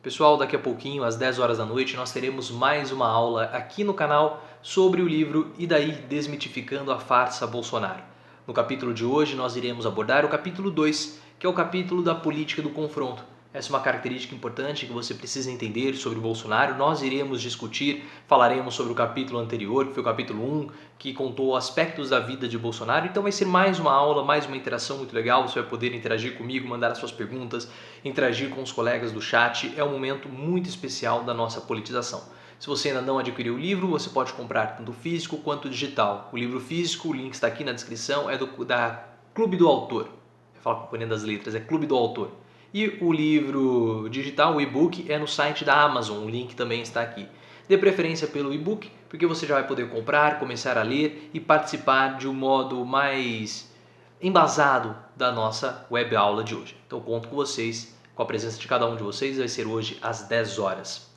Pessoal, daqui a pouquinho, às 10 horas da noite, nós teremos mais uma aula aqui no canal sobre o livro E daí Desmitificando a Farsa Bolsonaro. No capítulo de hoje nós iremos abordar o capítulo 2, que é o capítulo da política do confronto. Essa é uma característica importante que você precisa entender sobre o Bolsonaro. Nós iremos discutir, falaremos sobre o capítulo anterior, que foi o capítulo 1, que contou aspectos da vida de Bolsonaro. Então vai ser mais uma aula, mais uma interação muito legal. Você vai poder interagir comigo, mandar as suas perguntas, interagir com os colegas do chat. É um momento muito especial da nossa politização. Se você ainda não adquiriu o livro, você pode comprar tanto físico quanto digital. O livro físico, o link está aqui na descrição, é da Clube do Autor. Eu falo Companhia das Letras, é Clube do Autor. E o livro digital, o e-book, é no site da Amazon, o link também está aqui. Dê preferência pelo e-book, porque você já vai poder comprar, começar a ler e participar de um modo mais embasado da nossa web aula de hoje. Então conto com vocês, com a presença de cada um de vocês, vai ser hoje às 10 horas.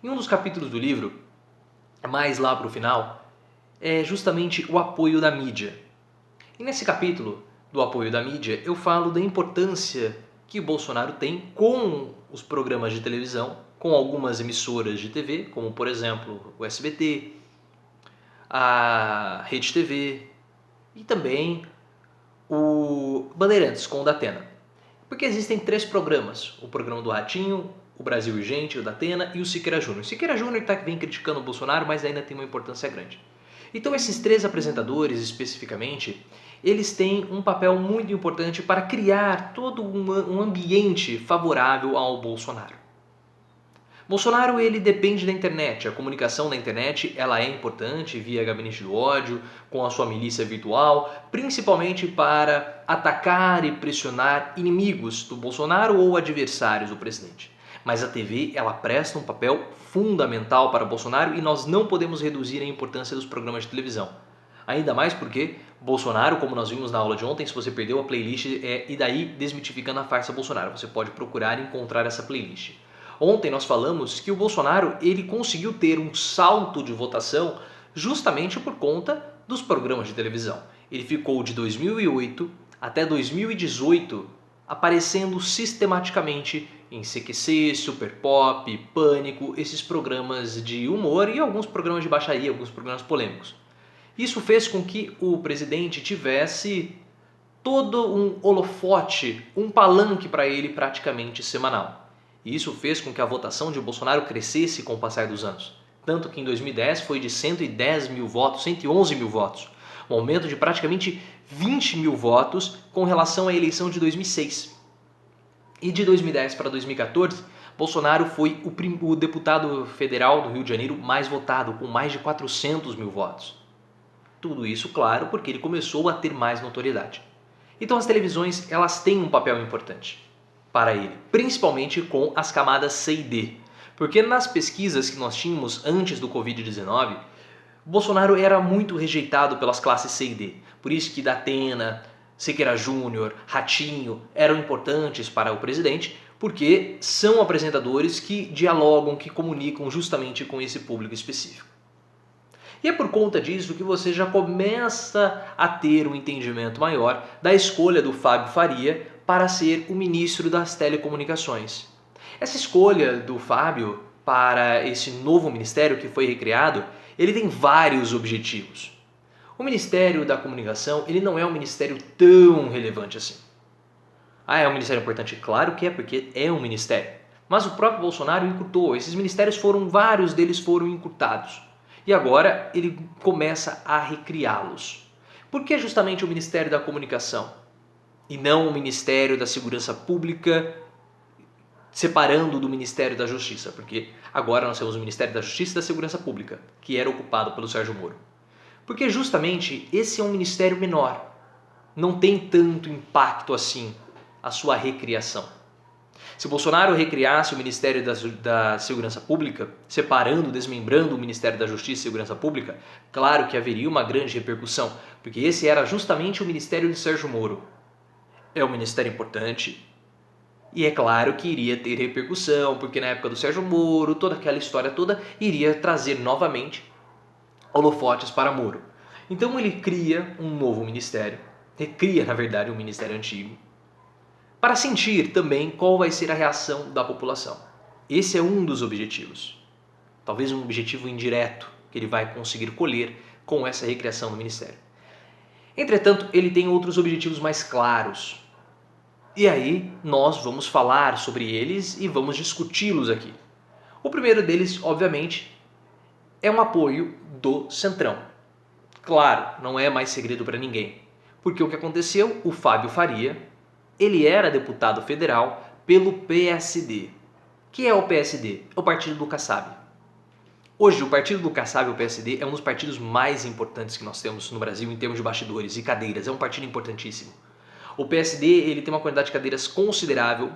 Em um dos capítulos do livro, mais lá para o final, é justamente o apoio da mídia. E nesse capítulo do apoio da mídia, eu falo da importância que o Bolsonaro tem com os programas de televisão, com algumas emissoras de TV, como por exemplo o SBT, a Rede TV e também o Bandeirantes com o Datena. Porque existem três programas, o programa do Ratinho, o Brasil Urgente, o Datena e o Siqueira Júnior. O Siqueira Júnior vem criticando o Bolsonaro, mas ainda tem uma importância grande. Então esses três apresentadores especificamente, eles têm um papel muito importante para criar todo um ambiente favorável ao Bolsonaro. Bolsonaro ele depende da internet, a comunicação na internet ela é importante via gabinete do ódio, com a sua milícia virtual, principalmente para atacar e pressionar inimigos do Bolsonaro ou adversários do presidente. Mas a TV ela presta um papel fundamental para Bolsonaro e nós não podemos reduzir a importância dos programas de televisão. Ainda mais porque Bolsonaro, como nós vimos na aula de ontem, se você perdeu a playlist, E daí Desmitificando a Farsa Bolsonaro. Você pode procurar e encontrar essa playlist. Ontem nós falamos que o Bolsonaro ele conseguiu ter um salto de votação justamente por conta dos programas de televisão. Ele ficou de 2008 até 2018 aparecendo sistematicamente em CQC, Super Pop, Pânico, esses programas de humor e alguns programas de baixaria, alguns programas polêmicos. Isso fez com que o presidente tivesse todo um holofote, um palanque para ele praticamente semanal. E isso fez com que a votação de Bolsonaro crescesse com o passar dos anos. Tanto que em 2010 foi de 110 mil votos, 111 mil votos. Um aumento de praticamente 20 mil votos com relação à eleição de 2006. E de 2010 para 2014, Bolsonaro foi o deputado federal do Rio de Janeiro mais votado, com mais de 400 mil votos. Tudo isso, claro, porque ele começou a ter mais notoriedade. Então as televisões elas têm um papel importante para ele, principalmente com as camadas C e D. Porque nas pesquisas que nós tínhamos antes do Covid-19, Bolsonaro era muito rejeitado pelas classes C e D. Por isso que Datena, Siqueira Júnior, Ratinho eram importantes para o presidente, porque são apresentadores que dialogam, que comunicam justamente com esse público específico. E é por conta disso que você já começa a ter um entendimento maior da escolha do Fábio Faria para ser o ministro das Telecomunicações. Essa escolha do Fábio para esse novo ministério que foi recriado, ele tem vários objetivos. O Ministério da Comunicação ele não é um ministério tão relevante assim. Ah, é um ministério importante? Claro que é, porque é um ministério. Mas o próprio Bolsonaro encurtou. Esses ministérios vários deles foram encurtados. E agora ele começa a recriá-los. Por que justamente o Ministério da Comunicação? E não o Ministério da Segurança Pública, separando do Ministério da Justiça? Porque agora nós temos o Ministério da Justiça e da Segurança Pública, que era ocupado pelo Sérgio Moro. Porque justamente esse é um ministério menor. Não tem tanto impacto assim a sua recriação. Se Bolsonaro recriasse o Ministério da Segurança Pública, separando, desmembrando o Ministério da Justiça e Segurança Pública, claro que haveria uma grande repercussão, porque esse era justamente o Ministério de Sérgio Moro. É um ministério importante e é claro que iria ter repercussão, porque na época do Sérgio Moro, toda aquela história toda iria trazer novamente holofotes para Moro. Então ele cria um novo ministério, recria na verdade um ministério antigo, para sentir também qual vai ser a reação da população. Esse é um dos objetivos. Talvez um objetivo indireto que ele vai conseguir colher com essa recriação do Ministério. Entretanto, ele tem outros objetivos mais claros. E aí nós vamos falar sobre eles e vamos discuti-los aqui. O primeiro deles, obviamente, é um apoio do Centrão. Claro, não é mais segredo para ninguém. Porque o que aconteceu? O Fábio Faria, ele era deputado federal pelo PSD. O que é o PSD? É o partido do Kassab. Hoje, o partido do Kassab, o PSD, é um dos partidos mais importantes que nós temos no Brasil em termos de bastidores e cadeiras. É um partido importantíssimo. O PSD ele tem uma quantidade de cadeiras considerável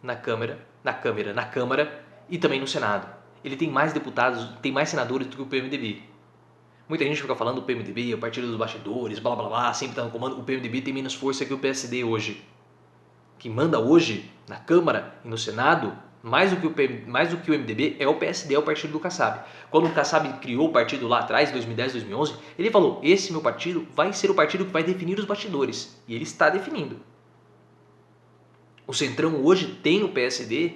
na Câmara e também no Senado. Ele tem mais deputados, tem mais senadores do que o PMDB. Muita gente fica falando do PMDB, o partido dos bastidores, blá blá blá, sempre está no comando. O PMDB tem menos força que o PSD hoje. Quem manda hoje na Câmara e no Senado, mais do que o MDB, é o PSD, é o partido do Kassab. Quando o Kassab criou o partido lá atrás, 2010, 2011, ele falou, esse meu partido vai ser o partido que vai definir os bastidores. E ele está definindo. O Centrão hoje tem no PSD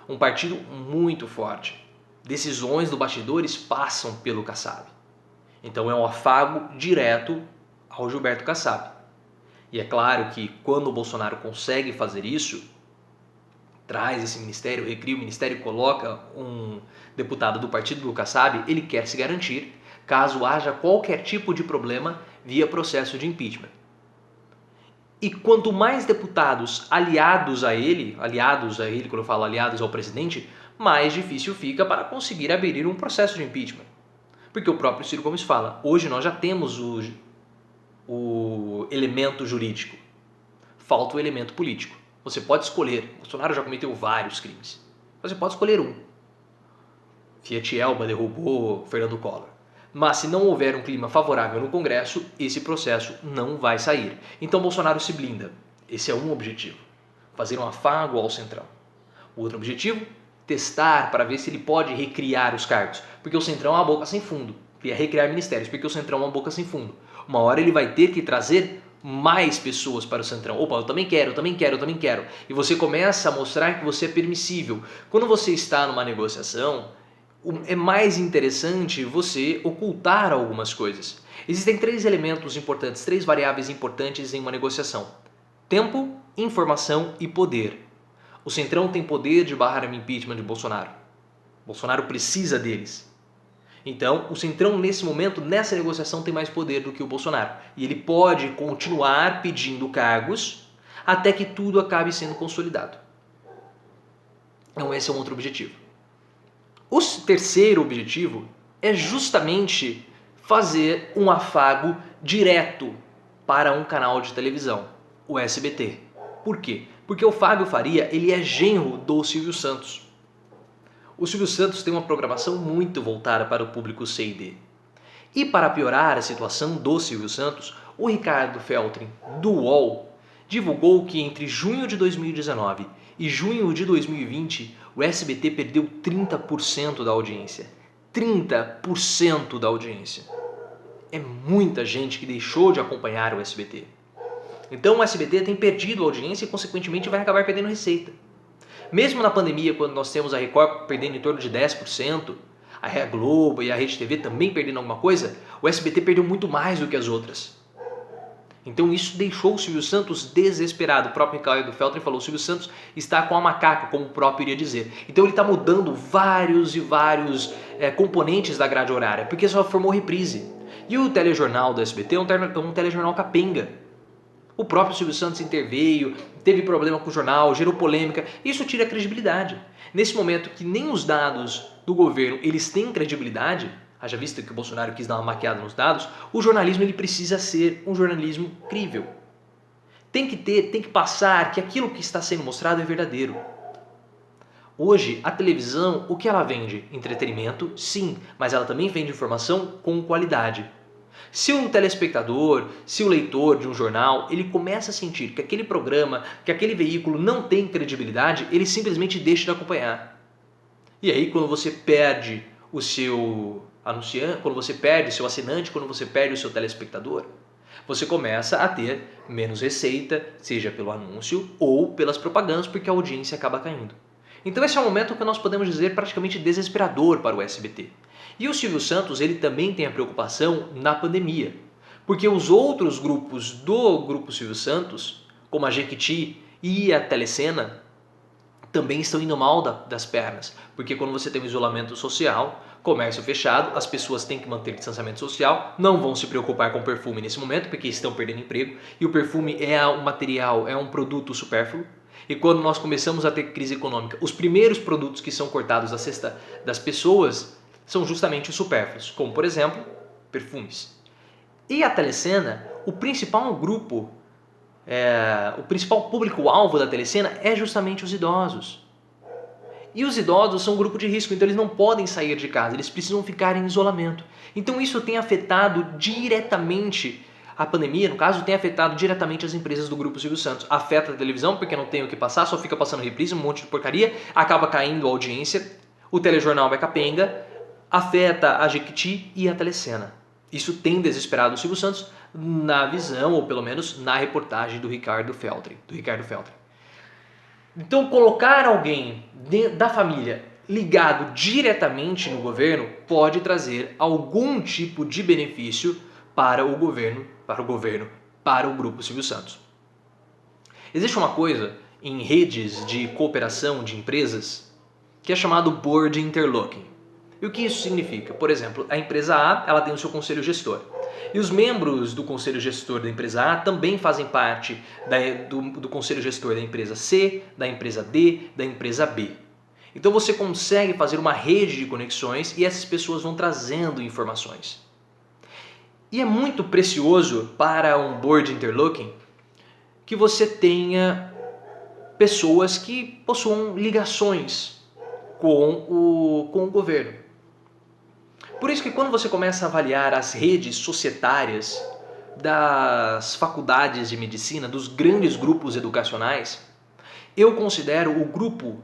um partido muito forte. Decisões do bastidores passam pelo Kassab. Então é um afago direto ao Gilberto Kassab. E é claro que quando o Bolsonaro consegue fazer isso, traz esse ministério, recria o ministério e coloca um deputado do partido do Kassab, ele quer se garantir caso haja qualquer tipo de problema via processo de impeachment. E quanto mais deputados aliados a ele, quando eu falo aliados ao presidente, mais difícil fica para conseguir abrir um processo de impeachment. Porque o próprio Ciro Gomes fala, hoje nós já temos o elemento jurídico, falta o elemento político. Você pode escolher, Bolsonaro já cometeu vários crimes, você pode escolher um. Fiat Elba derrubou Fernando Collor. Mas se não houver um clima favorável no Congresso, esse processo não vai sair. Então Bolsonaro se blinda. Esse é um objetivo, fazer um afago ao Centrão. O outro objetivo, testar para ver se ele pode recriar os cargos, porque o Centrão é uma boca sem fundo. Queria recriar ministérios, porque o Centrão é uma boca sem fundo. Uma hora ele vai ter que trazer mais pessoas para o Centrão. Opa, eu também quero. E você começa a mostrar que você é permissível. Quando você está numa negociação, é mais interessante você ocultar algumas coisas. Existem três elementos importantes, três variáveis importantes em uma negociação. Tempo, informação e poder. O Centrão tem poder de barrar o impeachment de Bolsonaro. Bolsonaro precisa deles. Então, o Centrão, nesse momento, nessa negociação, tem mais poder do que o Bolsonaro. E ele pode continuar pedindo cargos até que tudo acabe sendo consolidado. Então, esse é um outro objetivo. O terceiro objetivo é justamente fazer um afago direto para um canal de televisão, o SBT. Por quê? Porque o Fábio Faria ele é genro do Silvio Santos. O Silvio Santos tem uma programação muito voltada para o público C e D. E para piorar a situação do Silvio Santos, o Ricardo Feltrin, do UOL, divulgou que entre junho de 2019 e junho de 2020, o SBT perdeu 30% da audiência. 30% da audiência. É muita gente que deixou de acompanhar o SBT. Então o SBT tem perdido audiência e, consequentemente, vai acabar perdendo receita. Mesmo na pandemia, quando nós temos a Record perdendo em torno de 10%, a Globo e a Rede TV também perdendo alguma coisa, o SBT perdeu muito mais do que as outras. Então isso deixou o Silvio Santos desesperado. O próprio Ricardo Feltrin falou, o Silvio Santos está com a macaca, como o próprio iria dizer. Então ele está mudando vários componentes da grade horária, porque só formou reprise. E o telejornal do SBT é um telejornal capenga. O próprio Silvio Santos interveio, teve problema com o jornal, gerou polêmica. Isso tira a credibilidade. Nesse momento que nem os dados do governo eles têm credibilidade, haja visto que o Bolsonaro quis dar uma maquiada nos dados, o jornalismo ele precisa ser um jornalismo crível. Tem que passar que aquilo que está sendo mostrado é verdadeiro. Hoje, a televisão, o que ela vende? Entretenimento, sim, mas ela também vende informação com qualidade. Se o telespectador, se o leitor de um jornal, ele começa a sentir que aquele programa, que aquele veículo não tem credibilidade, ele simplesmente deixa de acompanhar. E aí, quando você perde o seu anunciante, quando você perde o seu assinante, quando você perde o seu telespectador, você começa a ter menos receita, seja pelo anúncio ou pelas propagandas, porque a audiência acaba caindo. Então esse é um momento que nós podemos dizer praticamente desesperador para o SBT. E o Silvio Santos, ele também tem a preocupação na pandemia, porque os outros grupos do Grupo Silvio Santos, como a Jequiti e a Telecena, também estão indo mal das pernas, porque quando você tem um isolamento social, comércio fechado, as pessoas têm que manter distanciamento social, não vão se preocupar com perfume nesse momento, porque estão perdendo emprego, e o perfume é um material, é um produto supérfluo. E quando nós começamos a ter crise econômica, os primeiros produtos que são cortados da cesta das pessoas são justamente os supérfluos, como por exemplo, perfumes. E a Telecena, o principal grupo, o principal público-alvo da Telecena é justamente os idosos. E os idosos são um grupo de risco, então eles não podem sair de casa, eles precisam ficar em isolamento. Então isso tem afetado diretamente a pandemia, no caso, tem afetado diretamente as empresas do Grupo Silvio Santos. Afeta a televisão, porque não tem o que passar, só fica passando reprise, um monte de porcaria, acaba caindo a audiência, o telejornal vai capenga, afeta a Jequiti e a Telecena. Isso tem desesperado o Silvio Santos na visão, ou pelo menos na reportagem do Ricardo Feltrin. Então, colocar alguém da família ligado diretamente no governo pode trazer algum tipo de benefício para o Grupo Silvio Santos. Existe uma coisa em redes de cooperação de empresas que é chamado Board Interlocking. E o que isso significa? Por exemplo, a empresa A ela tem o seu conselho gestor. E os membros do conselho gestor da empresa A também fazem parte do conselho gestor da empresa C, da empresa D, da empresa B. Então você consegue fazer uma rede de conexões e essas pessoas vão trazendo informações. E é muito precioso para um board interlocking que você tenha pessoas que possuam ligações com o governo. Por isso que quando você começa a avaliar as redes societárias das faculdades de medicina, dos grandes grupos educacionais, eu considero o grupo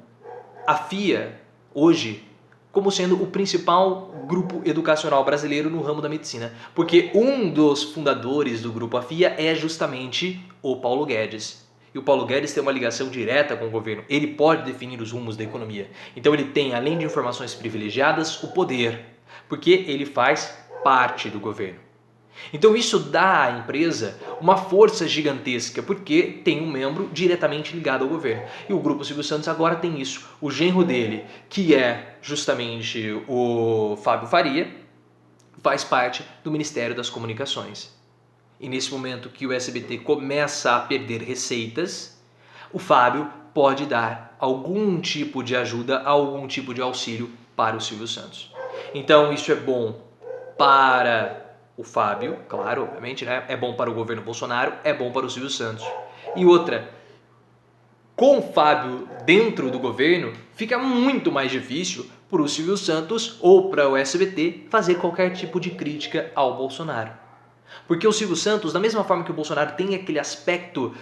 AFIA hoje como sendo o principal grupo educacional brasileiro no ramo da medicina, porque um dos fundadores do grupo AFIA é justamente o Paulo Guedes. E o Paulo Guedes tem uma ligação direta com o governo, ele pode definir os rumos da economia. Então ele tem, além de informações privilegiadas, o poder, porque ele faz parte do governo. Então isso dá à empresa uma força gigantesca, porque tem um membro diretamente ligado ao governo. E o Grupo Silvio Santos agora tem isso. O genro dele, que é justamente o Fábio Faria, faz parte do Ministério das Comunicações. E nesse momento que o SBT começa a perder receitas, o Fábio pode dar algum tipo de ajuda, algum tipo de auxílio para o Silvio Santos. Então isso é bom para o Fábio, claro, obviamente, né? É bom para o governo Bolsonaro, é bom para o Silvio Santos. E outra, com o Fábio dentro do governo, fica muito mais difícil para o Silvio Santos ou para o SBT fazer qualquer tipo de crítica ao Bolsonaro. Porque o Silvio Santos, da mesma forma que o Bolsonaro tem aquele aspecto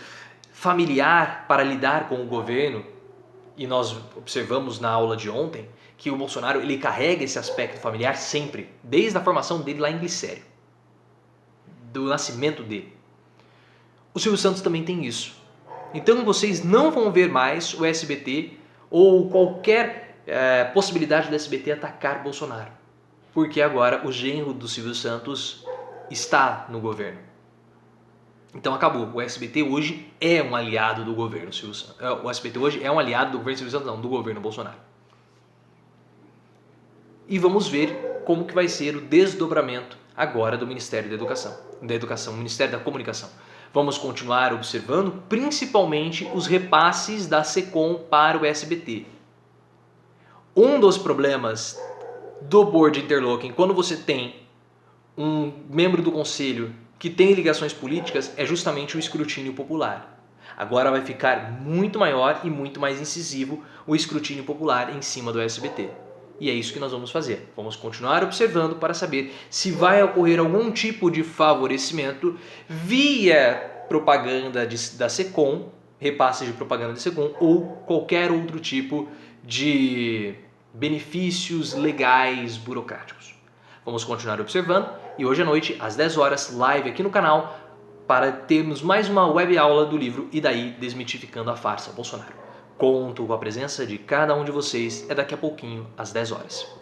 familiar para lidar com o governo, e nós observamos na aula de ontem que o Bolsonaro ele carrega esse aspecto familiar sempre, desde a formação dele lá em Glicério, do nascimento dele. O Silvio Santos também tem isso. Então vocês não vão ver mais o SBT ou qualquer possibilidade do SBT atacar Bolsonaro, porque agora o genro do Silvio Santos está no governo. Então acabou. O SBT hoje é um aliado do governo Silvio Santos. O SBT hoje é um aliado do governo Silvio Santos, não, do governo Bolsonaro. E vamos ver como que vai ser o desdobramento agora do Ministério da Educação, Ministério da Comunicação. Vamos continuar observando principalmente os repasses da SECOM para o SBT. Um dos problemas do Board Interlocking, quando você tem um membro do conselho que tem ligações políticas, é justamente o escrutínio popular. Agora vai ficar muito maior e muito mais incisivo o escrutínio popular em cima do SBT. E é isso que nós vamos fazer. Vamos continuar observando para saber se vai ocorrer algum tipo de favorecimento via propaganda da SECOM, repasse de propaganda da SECOM ou qualquer outro tipo de benefícios legais burocráticos. Vamos continuar observando e hoje à noite, às 10 horas, live aqui no canal para termos mais uma web aula do livro E Daí Desmitificando a Farsa Bolsonaro. Conto com a presença de cada um de vocês. É daqui a pouquinho, às 10 horas.